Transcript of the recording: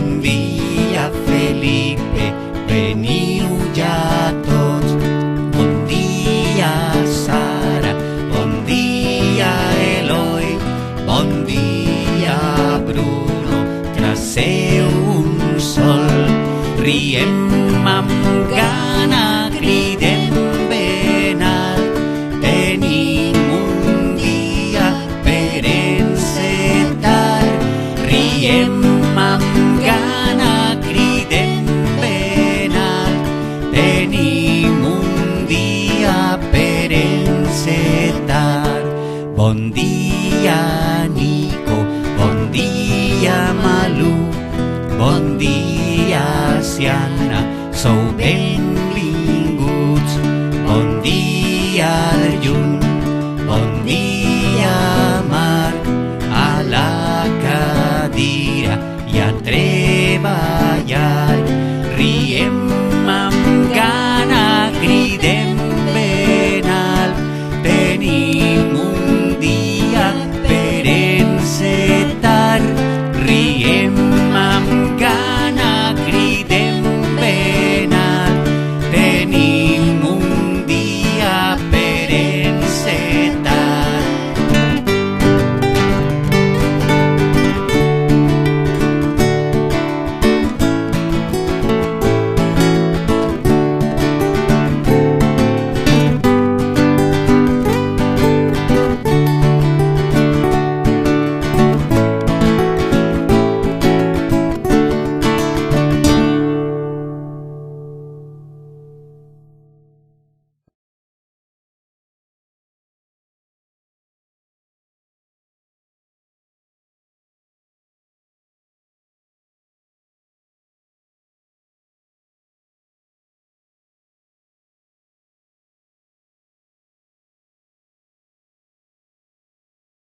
Bon dia, Felipe, veniu ja tots. Bon dia, Sara, bon dia, Eloi, bon dia, Bruno, traceu un sol. Riem amb gana, cridem ben alt, tenim un dia per encetar. Riem amb gana, cridem ben alt, tenim un dia per encetar. Bon dia, Nico, bon dia, Malú, bon dia, Siana, sou benvinguts. Bon dia,